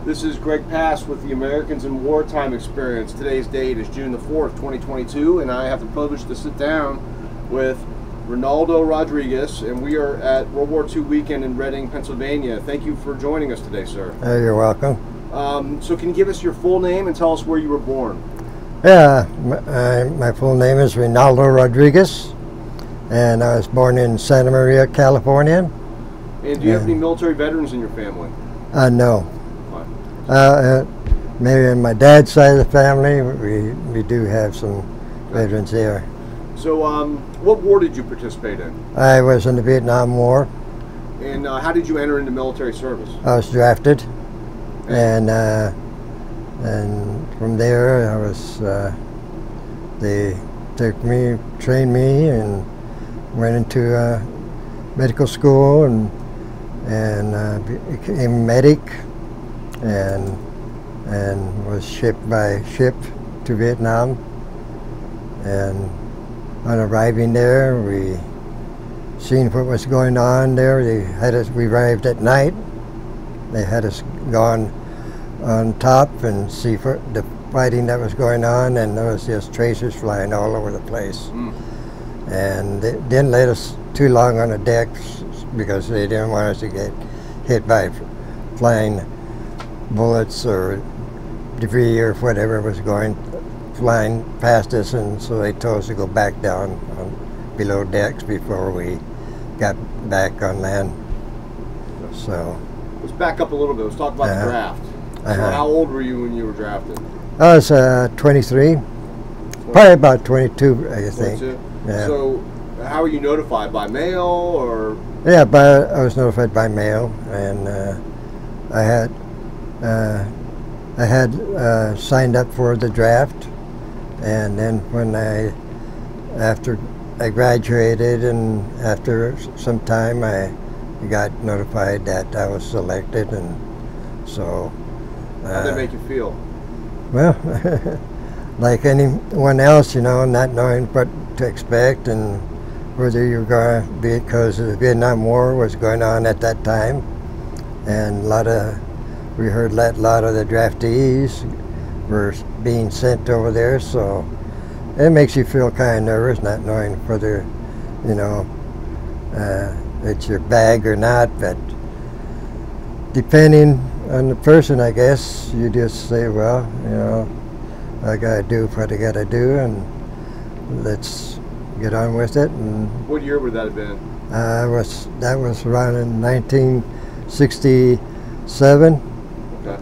This is Greg Pass with the Americans in Wartime Experience. Today's date is June the 4th, 2022, and I have the privilege to sit down with Reinaldo Rodriguez, and we are at World War II weekend in Reading, Pennsylvania. Thank you for joining us today, sir. You're welcome. So can you give us your full name and tell us where you were born? Yeah, my full name is Reinaldo Rodriguez, and I was born in Santa Maria, California. And do you have any military veterans in your family? No. Maybe on my dad's side of the family, we do have some veterans there. So what war did you participate in? I was in the Vietnam War. And how did you enter into military service? I was drafted, and from there I was, they took me, trained me, and went into medical school and became a medic, and was shipped by ship to Vietnam. And on arriving there, we seen what was going on there. We arrived at night. They had us go on top and see the fighting that was going on, and there was just tracers flying all over the place. And they didn't let us too long on the decks because they didn't want us to get hit by flying bullets or debris or whatever was flying past us, and so they told us to go back down below decks before we got back on land. So let's back up a little bit. Let's talk about the draft. So how old were you when you were drafted? I was 23, probably about 22, I think. 22? Yeah. So how were you notified? By mail or? Yeah, I was notified by mail, and I had signed up for the draft, and then after I graduated and after some time I got notified that I was selected, and so. How did that make you feel? Well, like anyone else, not knowing what to expect and whether you're going to be, because the Vietnam War was going on at that time, and we heard a lot of the draftees were being sent over there, so it makes you feel kind of nervous, not knowing whether, it's your bag or not. But depending on the person, I guess, you just say, well, I gotta do what I gotta do, and let's get on with it. And what year would that have been? That was around in 1967. Okay.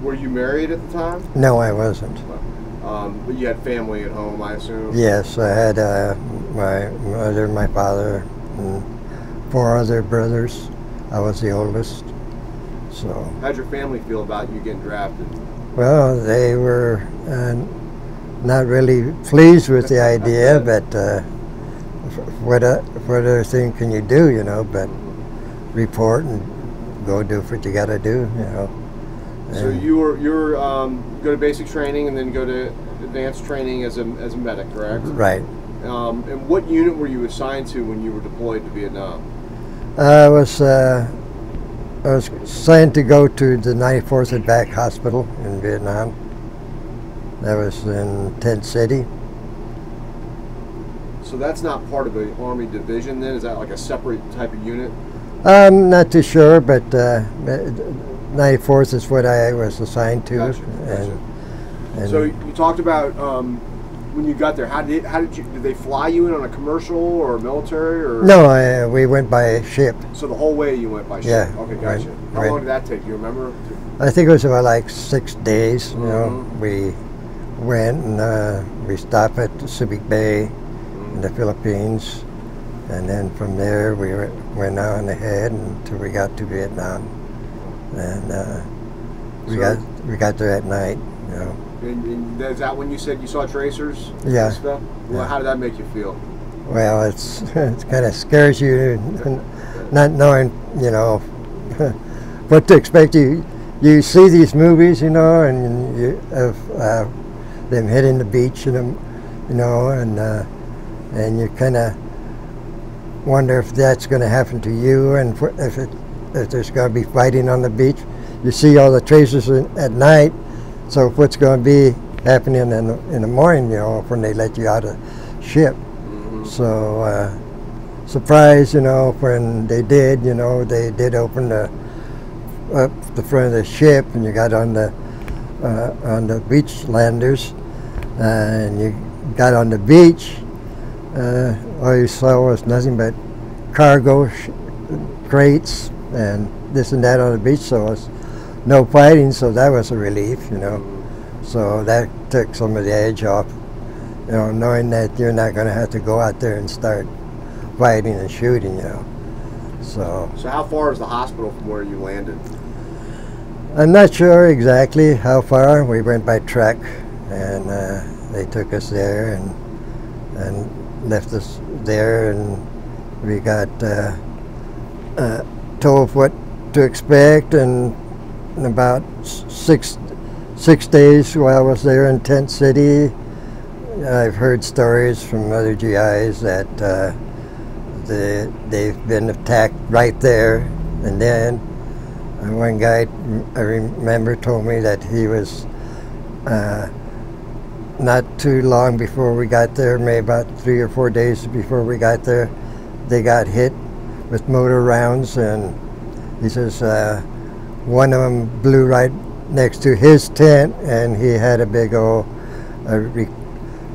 Were you married at the time? No, I wasn't. But you had family at home, I assume? Yes, I had my mother, my father, and 4 other brothers. I was the oldest. So. How'd your family feel about you getting drafted? Well, they were not really pleased with the idea, but what other thing can you do, but report and go do what you got to do, So you were go to basic training and then go to advanced training as a medic, correct? Right. And what unit were you assigned to when you were deployed to Vietnam? I was assigned to go to the 94th and Back Hospital in Vietnam. That was in Tent City. So that's not part of the Army division then? Is that like a separate type of unit? I'm not too sure, but 94th is what I was assigned to. Gotcha. And so you talked about when you got there. How did they fly you in on a commercial or military or? No, we went by ship. So the whole way you went by ship. Yeah. Okay, gotcha. How long did that take? Do you remember? I think it was about like 6 days. We went and we stopped at Subic Bay in the Philippines, and then from there we went on ahead until we got to Vietnam, and we got there at night. And is that when you said you saw tracers? Yeah. And stuff? Well, yeah. How did that make you feel? Well, it kind of scares you, not knowing, what to expect. You see these movies, and of them hitting the beach, and you kind of wonder if that's going to happen to you, and if there's going to be fighting on the beach. you see all the tracers at night. So what's going to be happening in the morning, you know, when they let you out of ship. So surprised, you know, when they did, you know, they did open up the front of the ship, and you got on the beach landers, and you got on the beach. All you saw was nothing but cargo crates and this and that on the beach, so it was no fighting, so that was a relief, you know. So that took some of the edge off, you know, knowing that you're not going to have to go out there and start fighting and shooting, you know. So how far is the hospital from where you landed? I'm not sure exactly how far. We went by truck, and they took us there and left us there, and we got told what to expect, and in about six days while I was there in Tent City, I've heard stories from other GIs that they've been attacked right there, and then one guy I remember told me that he was not too long before we got there, maybe about 3 or 4 days before we got there, they got hit with mortar rounds, and he says one of them blew right next to his tent, and he had a big old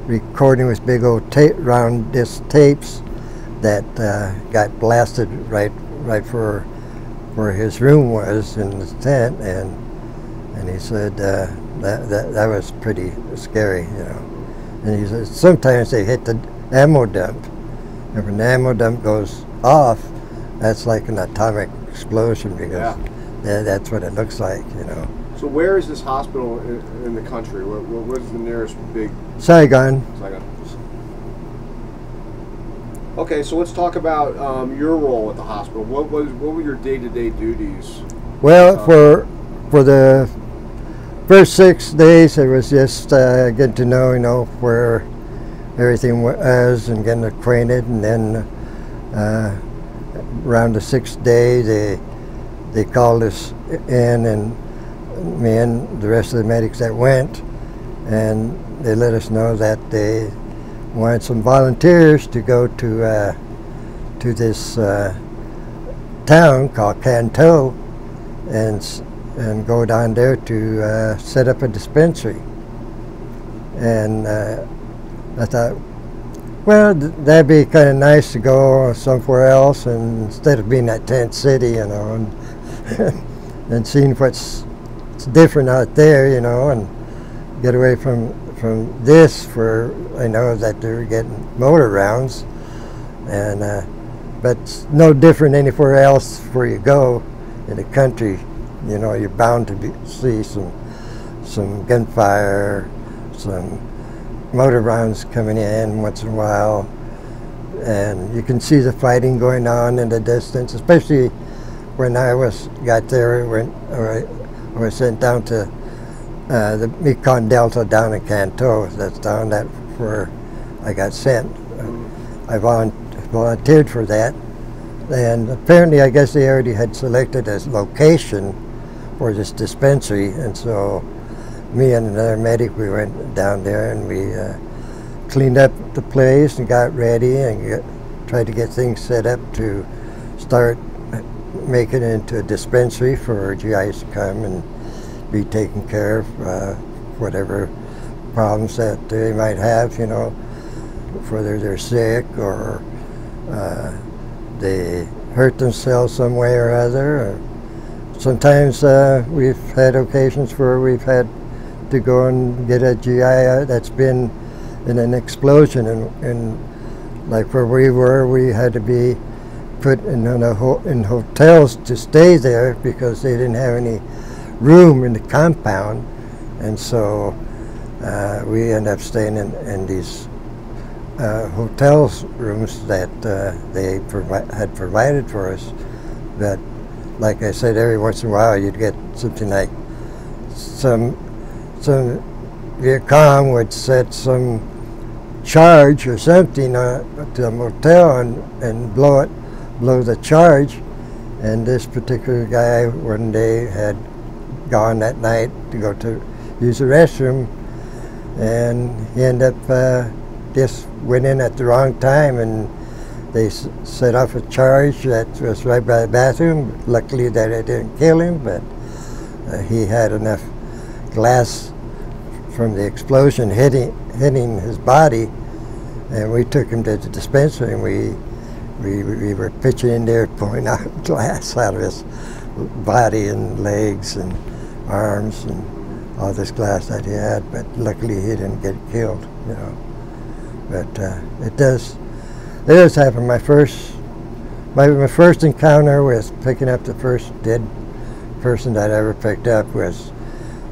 recording with big old round disc tapes that got blasted right where his room was in the tent, and he said that was pretty scary, you know. And he said sometimes they hit the ammo dump, and when the ammo dump goes off, that's like an atomic explosion, because that's what it looks like, you know. So where is this hospital in the country? Where's the nearest big? Saigon. Okay, so let's talk about your role at the hospital. What were your day-to-day duties? Well, for the first 6 days, it was just getting to know, you know, where everything was and getting acquainted, and then around the 6th day, they called us in, and me and the rest of the medics that went, and they let us know that they wanted some volunteers to go to this town called Canto, and go down there to set up a dispensary. And I thought, well, that'd be kind of nice to go somewhere else, and instead of being at Tent City, you know, and seeing what's different out there, you know, and get away from this, where I know that they're getting motor rounds, and but it's no different anywhere else where you go in the country. You know, you're bound to see some gunfire, some motor rounds coming in once in a while, and you can see the fighting going on in the distance, especially when I got there, when I was sent down to the Mekong Delta down in Canto. That's down that where I got sent. I volunteered for that, and apparently I guess they already had selected a location for this dispensary, and so me and another medic, we went down there, and we cleaned up the place and got ready and tried to get things set up to start making it into a dispensary for GIs to come and be taken care of, whatever problems that they might have, you know, whether they're sick or they hurt themselves some way or other. Or sometimes we've had occasions where we've had to go and get a GI that's been in an explosion, and like where we were, we had to be put in hotels to stay there because they didn't have any room in the compound, and so we ended up staying in these hotels rooms that they had provided for us. But like I said, every once in a while you'd get something like some Viet Cong would set some charge or something to a motel and blow the charge. And this particular guy one day had gone that night to go to use the restroom, and he ended up just went in at the wrong time, and they set off a charge that was right by the bathroom. Luckily that it didn't kill him, but he had enough glass from the explosion hitting his body, and we took him to the dispensary, and we were pitching in there, pouring out glass out of his body and legs and arms and all this glass that he had. But luckily he didn't get killed, you know. But it does happen. My first encounter with picking up the first dead person that I ever picked up was,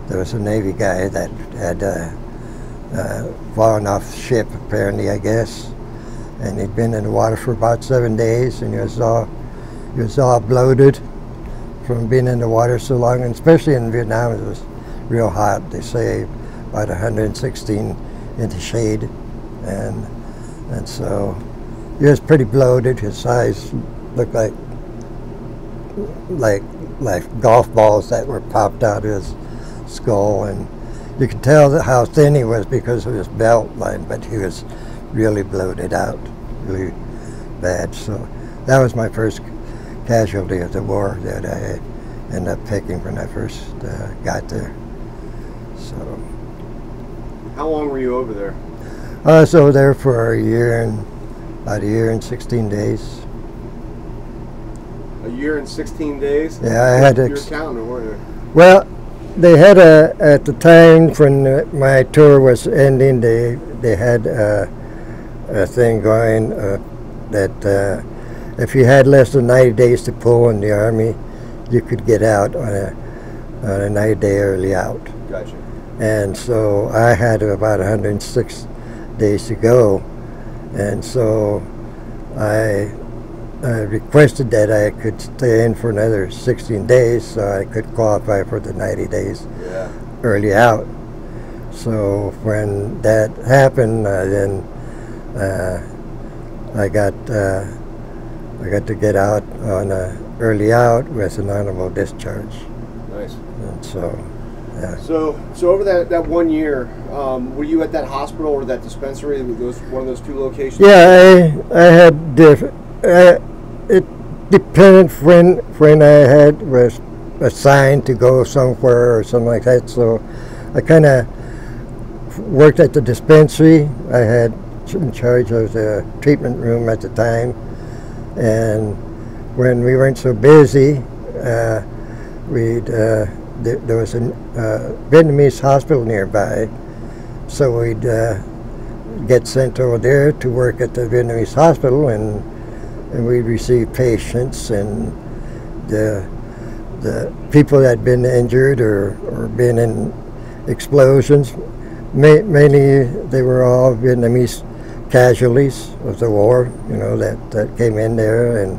there was a Navy guy that had fallen off the ship, apparently, I guess, and he'd been in the water for about 7 days, and he was all bloated from being in the water so long, and especially in Vietnam it was real hot. They say about 116 in the shade, and so he was pretty bloated. His eyes looked like golf balls that were popped out of his skull, and you could tell how thin he was because of his belt line, but he was really bloated out, really bad. So that was my first casualty of the war that I ended up picking when I first got there. So. How long were you over there? I was over there for about a year and 16 days. A year and 16 days? Yeah, I had to. You're counting, weren't you? Well, they had at the time when my tour was ending, they had a thing going that if you had less than 90 days to pull in the Army, you could get out on a 90-day early out. Gotcha. And so I had about 106 days to go, and so I requested that I could stay in for another 16 days so I could qualify for the 90 days early out. So when that happened, then I got to get out on a early out with an honorable discharge. Nice. And so, yeah. So over that 1 year, were you at that hospital or that dispensary? One of those two locations? Yeah, I had different. It depended when I was assigned to go somewhere or something like that. So I kind of worked at the dispensary. I had in charge of the treatment room at the time, and when we weren't so busy, there was a Vietnamese hospital nearby, so we'd get sent over there to work at the Vietnamese hospital, and we'd receive patients, and the people that had been injured or been in explosions, mainly they were all Vietnamese casualties of the war, you know, that came in there, and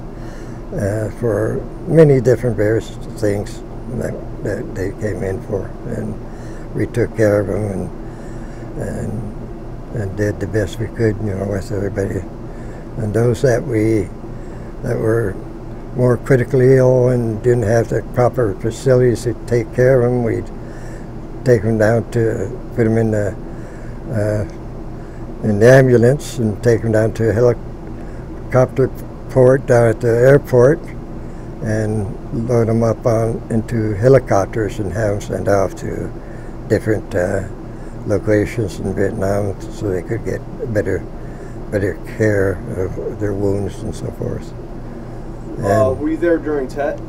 for many different various things that they came in for, and we took care of them and did the best we could, you know, with everybody. And those that were more critically ill and didn't have the proper facilities to take care of them, we'd take them down to put them in the ambulance and take them down to a helicopter port down at the airport and load them up into helicopters and have them sent off to different locations in Vietnam so they could get better care of their wounds and so forth. Were you there during Tet?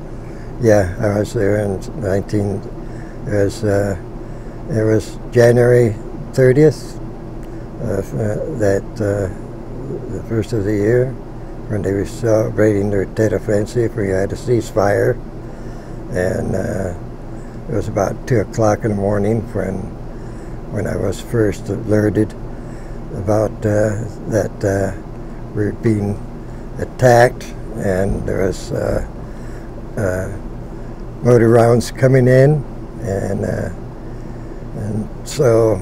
Yeah, I was there in it was January 30th the first of the year, when they were celebrating their Tet Offensive. We had a ceasefire, and it was about 2 o'clock in the morning when I was first alerted about that we were being attacked, and there was mortar rounds coming in, and so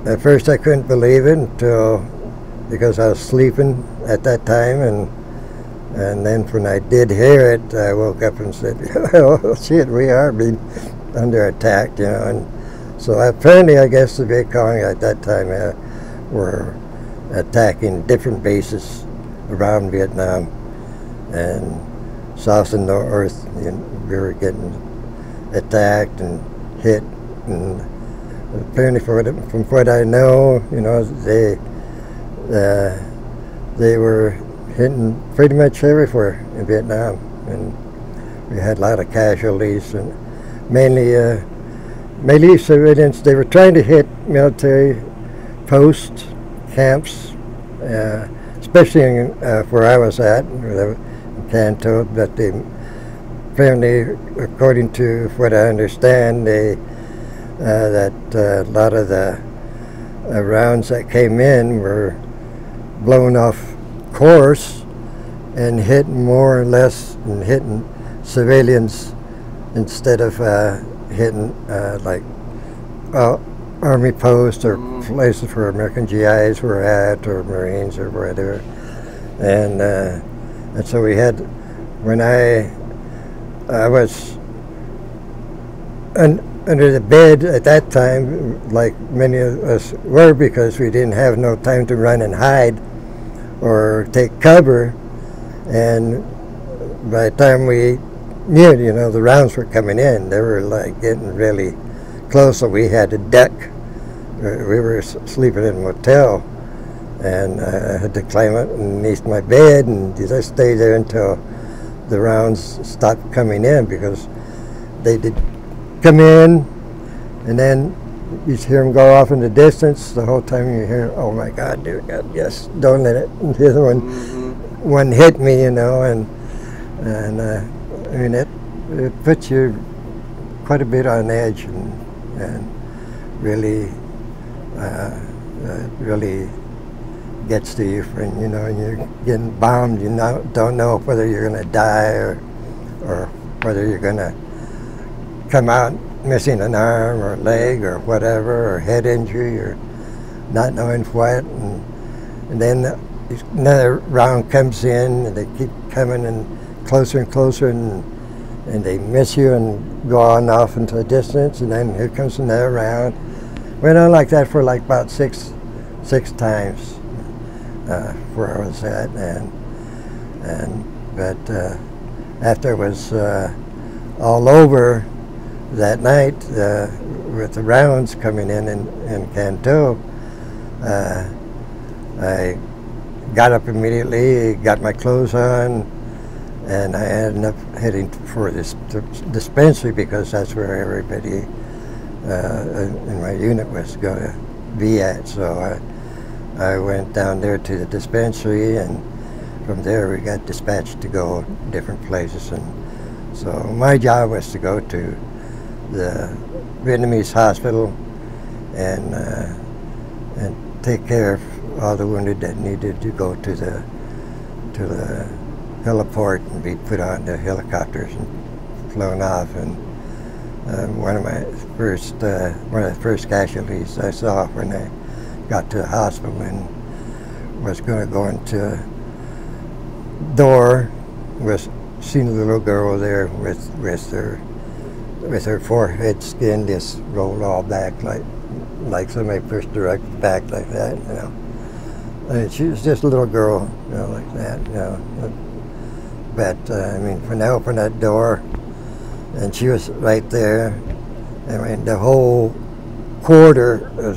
at first I couldn't believe it because I was sleeping at that time, and then when I did hear it, I woke up and said, "Oh shit, we are being under attack, you know. And so apparently, I guess the Viet Cong at that time were attacking different bases around Vietnam, and south and north, you know, we were getting attacked and hit. And apparently, from what I know, you know, they were hitting pretty much everywhere in Vietnam, and we had a lot of casualties, and mainly civilians. They were trying to hit military posts, camps, especially in, where I was at, in Canton. But they apparently, according to what I understand, that a lot of the rounds that came in were blown off course and hitting more or less and hitting civilians instead of hitting like army posts or places where American GIs were at, or Marines or whatever. And so we had, when I was under the bed at that time, like many of us were, because we didn't have no time to run and hide or take cover. And by the time we knew, you know, the rounds were coming in, they were like getting really close, so we had to duck. We were sleeping in a motel, and I had to climb up underneath my bed and just stay there until the rounds stopped coming in, because they did come in, and then you hear them go off in the distance. The whole time you hear, "Oh my God, dear God, yes, don't let it." And the other one hit me, you know, and I mean it puts you quite a bit on edge, and really really gets to you when, you know, and you're getting bombed. You don't know whether you're going to die or whether you're going to come out missing an arm or leg or whatever, or head injury, or not knowing what. And then another round comes in, and they keep coming and closer, and they miss you and go on off into the distance, and then here comes another round. Went on like that for like about six times where I was at, but after it was all over that night, with the rounds coming in Canton, I got up immediately, got my clothes on, and I ended up heading for this dispensary, because that's where everybody in my unit was going to be at. So I went down there to the dispensary, and from there we got dispatched to go different places. And so my job was to go to the Vietnamese hospital and take care of all the wounded that needed to go to the heliport and be put on the helicopters and flown off. And one of the first casualties I saw when I got to the hospital and was going to go into a door, was seeing a little girl there with her forehead skin just rolled all back, like somebody pushed her right back like that, you know. I mean, she was just a little girl, you know, like that, you know. But I mean, when I opened that door, and she was right there, I mean, the whole quarter of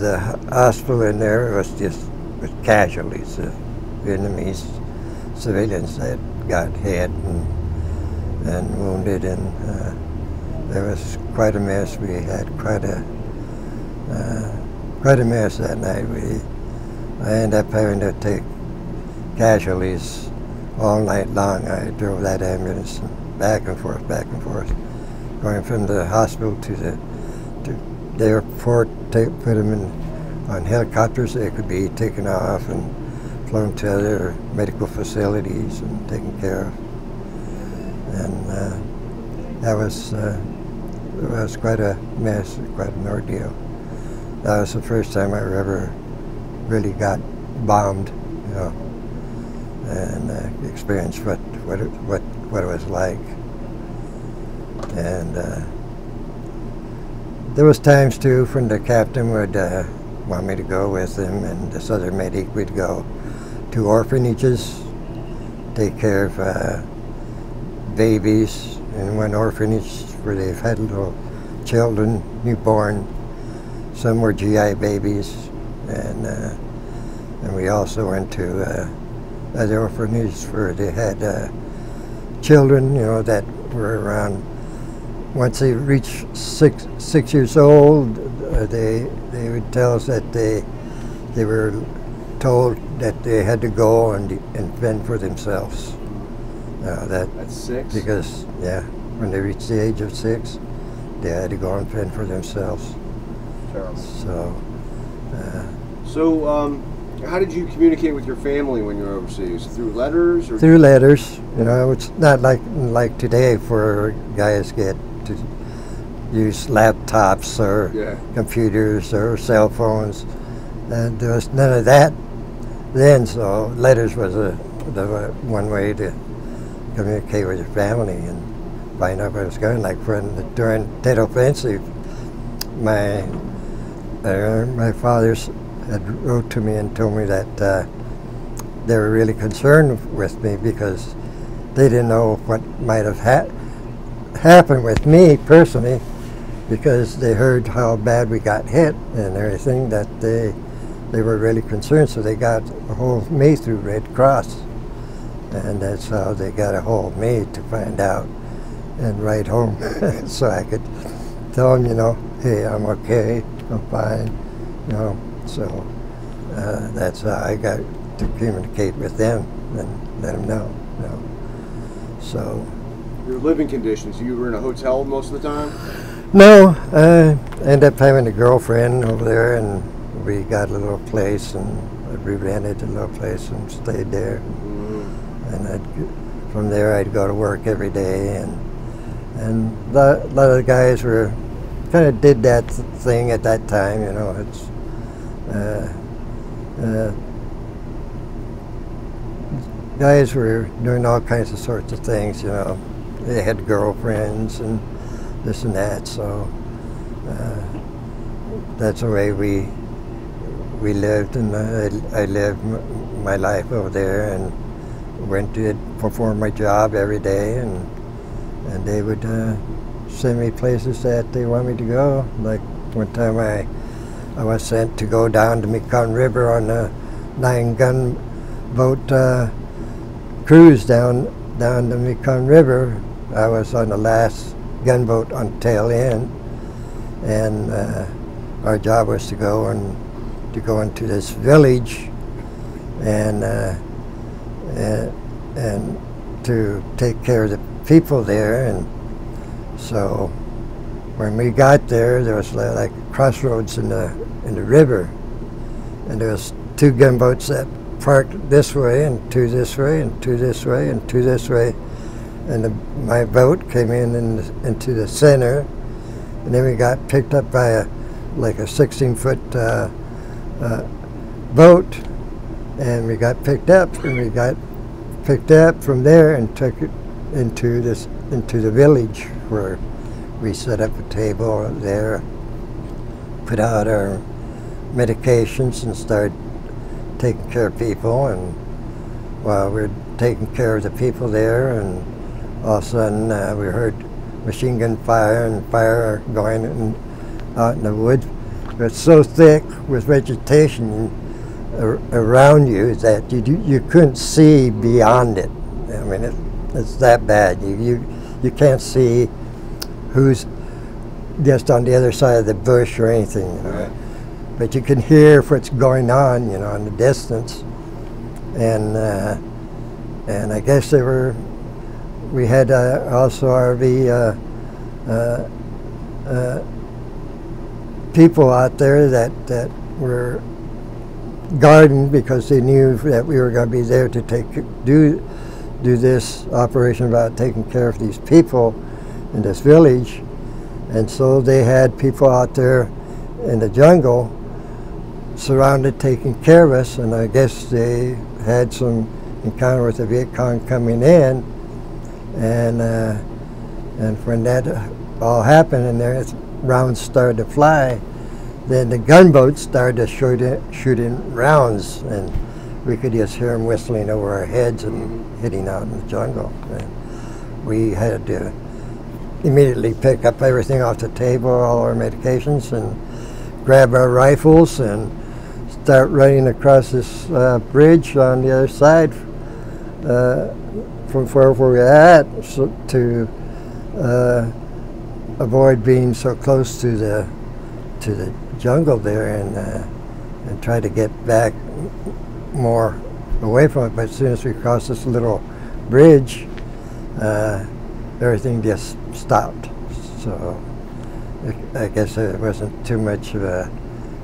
the hospital in there was just with casualties of Vietnamese civilians that got hit and wounded, and there was quite a mess. We had quite a mess that night. I ended up having to take casualties all night long. I drove that ambulance back and forth, going from the hospital to the airport, put them on helicopters. They could be taken off and flown to other medical facilities and taken care of. And that was quite a mess, quite an ordeal. That was the first time I ever really got bombed, you know, and experienced what it was like. And there was times too when the captain would want me to go with him, and this other medic would go to orphanages, take care of babies in one orphanage where they've had little children, newborn. Some were GI babies, and we also went to other orphanages where they had children, that were around. Once they reached six years old, they would tell us that they were told that they had to go and fend for themselves. That's 6? Because, when they reached the age of 6, they had to go and fend for themselves. Terrible. So, how did you communicate with your family when you were overseas? Through letters? Or through letters. It's not like today where guys get to use laptops or computers or cell phones. And there was none of that then, so letters was the one way to communicate with your family and find out what was going on. Like during Tet Offensive, my fathers had wrote to me and told me that they were really concerned with me because they didn't know what might have happened with me personally, because they heard how bad we got hit and everything, that they were really concerned, so they got a hold of me through Red Cross, and that's how they got a hold of me, to find out and write home so I could tell them, hey, I'm okay, I'm fine, so that's how I got to communicate with them and let them know. So your living conditions, you were in a hotel most of the time? No, I ended up having a girlfriend over there, and we got a little place, and we rented a little place and stayed there. And from there I'd go to work every day, and a lot of the guys were kind of did that thing at that time, it's guys were doing all kinds of sorts of things, they had girlfriends and this and that, so that's the way we lived, and I lived my life over there, and went to perform my job every day, and they would send me places that they want me to go. Like one time I was sent to go down to Mekong River on a 9-gun boat cruise down the Mekong River. I was on the last gunboat on the tail end, and our job was to go into this village and to take care of the people there. And so when we got there was like crossroads in the river, and there was 2 gunboats that parked this way and 2 this way and 2 this way and 2 this way, and my boat came into the center, and then we got picked up by a 16-foot boat, and we got picked up from there and took it into the village, where we set up a table there, put out our medications, and started taking care of people. And while we're taking care of the people there, and all of a sudden we heard machine gun fire and fire going out in the woods. It's so thick with vegetation around you that you couldn't see beyond it. I mean, it's that bad. You can't see who's just on the other side of the bush or anything, Right. But you can hear what's going on, in the distance. And I guess we had also RV people out there that were guarding, because they knew that we were going to be there to do this operation about taking care of these people in this village. And so they had people out there in the jungle surrounded, taking care of us. And I guess they had some encounter with the Viet Cong coming in, and when that all happened, and rounds started to fly, then the gunboats started to shooting rounds, and we could just hear them whistling over our heads and hitting out in the jungle. And we had to immediately pick up everything off the table, all our medications, and grab our rifles and start running across this bridge on the other side from where we're at, so to avoid being so close to the jungle there, and try to get back more away from it. But as soon as we crossed this little bridge, everything just stopped. So I guess it wasn't too much of a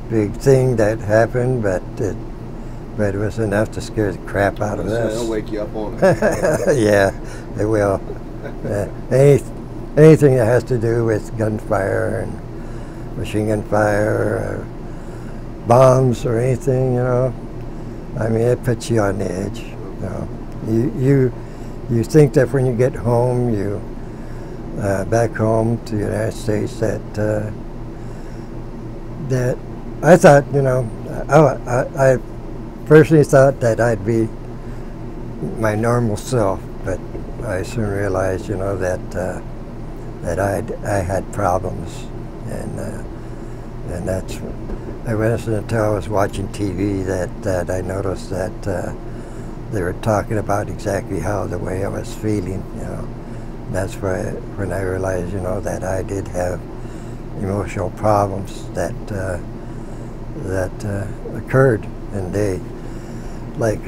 big thing that happened, but it was enough to scare the crap out of us. It'll wake you up on it. Yeah, it will. Anything that has to do with gunfire and machine gun fire, or bombs or anything, I mean, it puts you on the edge. You think that when you get home, back home to the United States, that I thought, I personally thought that I'd be my normal self, but I soon realized, that I had problems, and that's. It wasn't until I was watching TV that I noticed that they were talking about exactly the way I was feeling, And that's when I realized, that I did have emotional problems that occurred, and like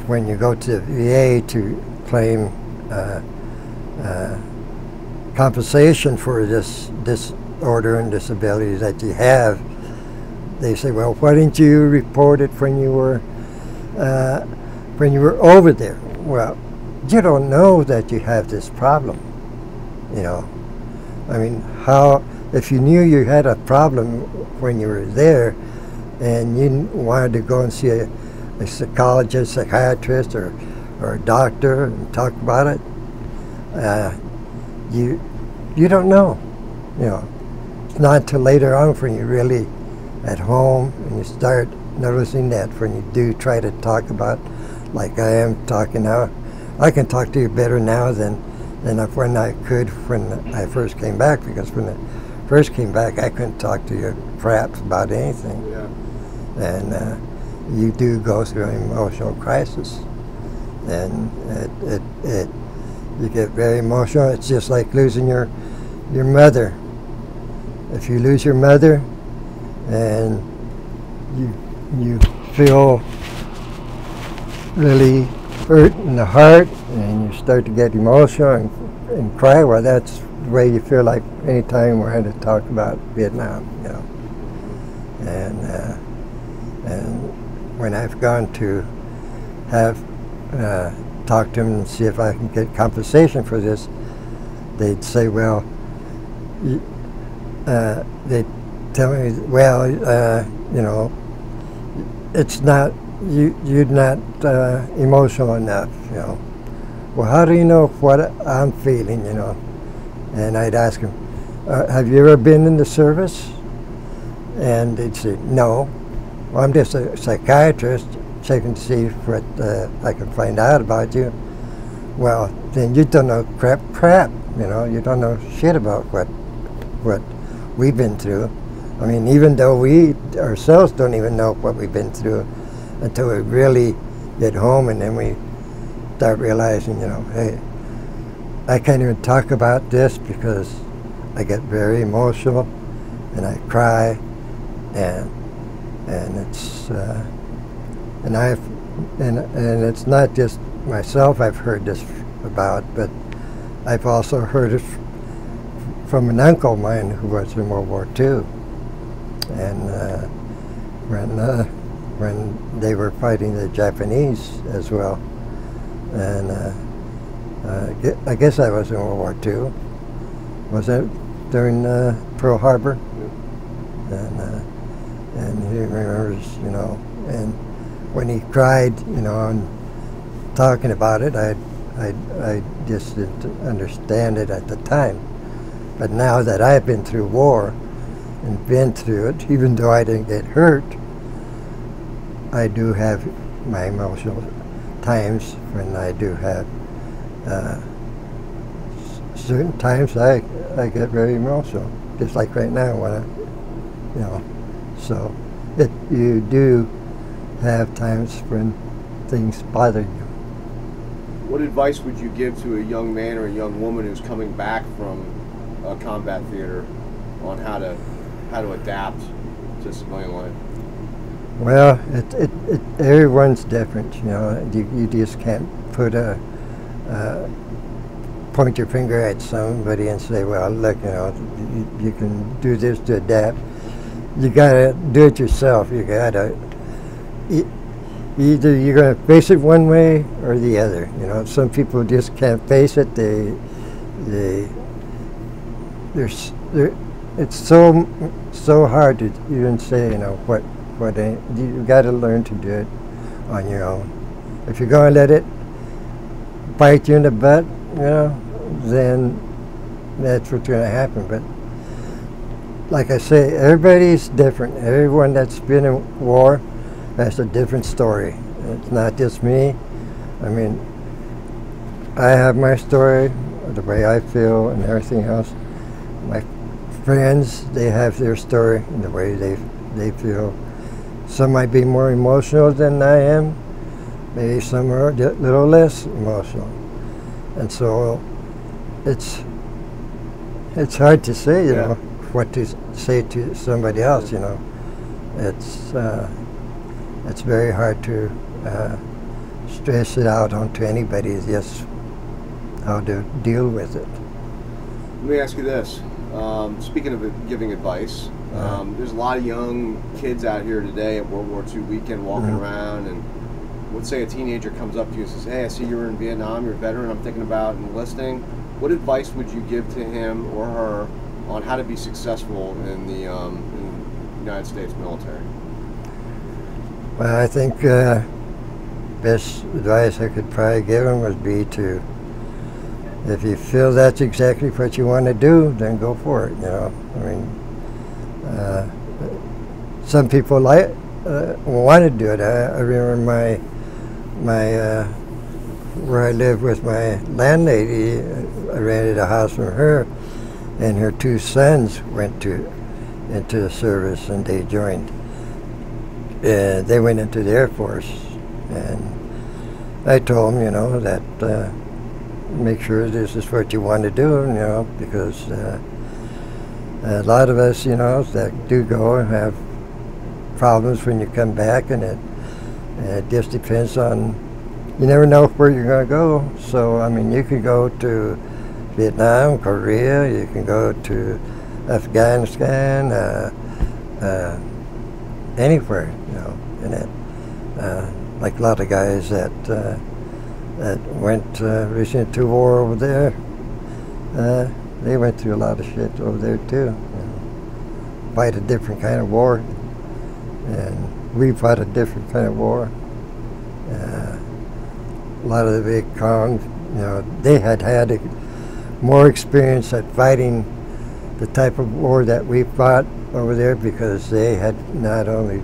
when you go to the VA to claim compensation for this disorder and disability that you have, they say, well, why didn't you report it when you were over there? Well, you don't know that you have this problem, I mean, if you knew you had a problem when you were there, and you wanted to go and see a psychologist, psychiatrist, or a doctor and talk about it, you don't know, It's not until later on when you're really at home and you start noticing that when you do try to talk about, like I am talking now, I can talk to you better now than when I could when I first came back, because when I first came back, I couldn't talk to you perhaps about anything. Yeah. And you do go through an emotional crisis, and you get very emotional. It's just like losing your mother. If you lose your mother, and you feel really hurt in the heart, and you start to get emotional and cry, well, that's the way you feel like any time we're going to talk about Vietnam, And when I've gone to have talk to them and see if I can get compensation for this, they'd say, well, they'd tell me, well, it's not, you're not emotional enough, Well, how do you know what I'm feeling, And I'd ask them, have you ever been in the service? And they'd say, no. Well, I'm just a psychiatrist checking to see what I can find out about you. Well, then you don't know crap, you don't know shit about what we've been through. I mean, even though we ourselves don't even know what we've been through until we really get home, and then we start realizing, hey, I can't even talk about this because I get very emotional and I cry, and it's and it's not just myself I've heard this about, but I've also heard it from an uncle of mine who was in World War II, and when they were fighting the Japanese as well, and I guess I was in World War II. Was it during Pearl Harbor? And he remembers, and when he cried, and talking about it, I just didn't understand it at the time. But now that I've been through war and been through it, even though I didn't get hurt, I do have my emotional times when I do have certain times I get very emotional, just like right now when so you do have times when things bother you. What advice would you give to a young man or a young woman who's coming back from a combat theater on how to adapt to civilian life? Well, everyone's different, You just can't point your finger at somebody and say, well, look, you can do this to adapt. You gotta do it yourself. You gotta either you're gonna face it one way or the other. Some people just can't face it. It's so hard to even say, you got to learn to do it on your own. If you're going to let it bite you in the butt, then that's what's going to happen. But like I say, everybody's different. Everyone that's been in war has a different story. It's not just me. I mean, I have my story, the way I feel and everything else. My friends, they have their story and the way they feel. Some might be more emotional than I am. Maybe some are a little less emotional. And so it's hard to say, what to say to somebody else, It's very hard to stress it out onto anybody, just how to deal with it. Let me ask you this. Speaking of giving advice, there's a lot of young kids out here today at World War II weekend walking around, and let's say a teenager comes up to you and says, hey, I see you were in Vietnam, you're a veteran, I'm thinking about enlisting. What advice would you give to him or her on how to be successful in the United States military? Well, I think best advice I could probably give him would be to, if you feel that's exactly what you want to do, then go for it. I mean, some people want to do it. I remember my where I lived with my landlady. I rented a house from her, and her two sons went into the service, and they joined. They went into the Air Force, and I told them, that make sure this is what you want to do, because a lot of us, that do go and have problems when you come back, and it just depends on, you never know where you're going to go. So, I mean, you could go to Vietnam, Korea, you can go to Afghanistan, anywhere, in it. Like a lot of guys that went recently to war over there, they went through a lot of shit over there too. Fight a different kind of war, and we fought a different kind of war. A lot of the big cons, they had more experience at fighting the type of war that we fought over there, because they had not only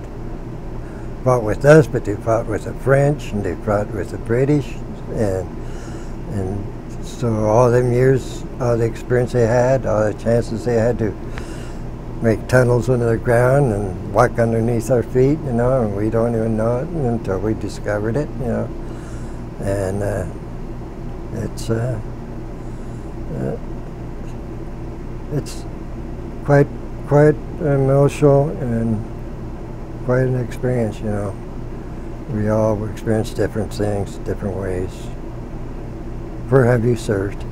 fought with us, but they fought with the French, and they fought with the British, and so all them years, all the experience they had, all the chances they had to make tunnels under the ground and walk underneath our feet, and we don't even know it until we discovered it, and it's quite emotional and quite an experience, We all experience different things, different ways. Where have you served?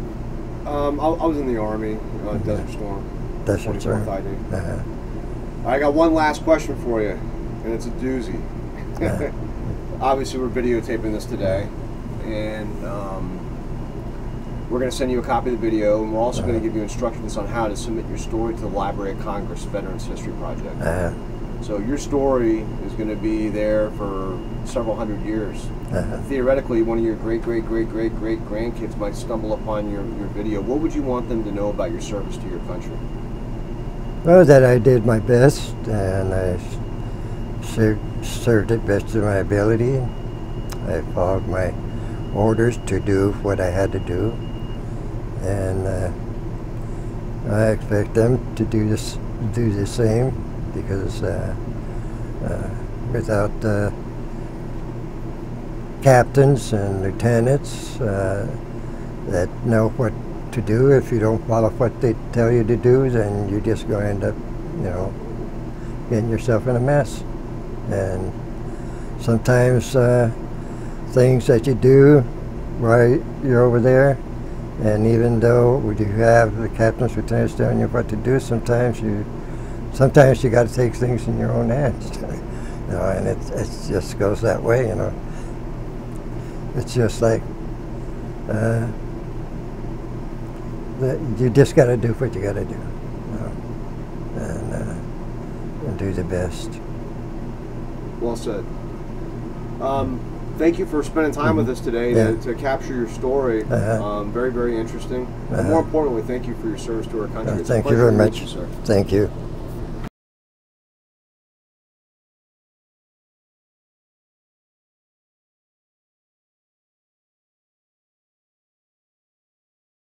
I was in the Army, Desert Storm. Desert Storm. I got one last question for you, and it's a doozy. Obviously, we're videotaping this today, and we're going to send you a copy of the video, and we're also going to give you instructions on how to submit your story to the Library of Congress Veterans History Project. So your story is going to be there for several hundred years. Theoretically, one of your great-great-great-great-great-grandkids might stumble upon your video. What would you want them to know about your service to your country? Well, that I did my best, and I served it best of my ability. I followed my orders to do what I had to do, and I expect them to do the same, because without captains and lieutenants that know what to do, if you don't follow what they tell you to do, then you're just going to end up, getting yourself in a mess. And sometimes things that you do while you're over there, and even though you have the captains, lieutenants telling you what to do, sometimes you got to take things in your own hands, and it just goes that way, It's just like you just got to do what you got to do, and do the best. Well said. Thank you for spending time with us today to capture your story. Very, very interesting. And more importantly, thank you for your service to our country. Thank you very much. Sir. Thank you.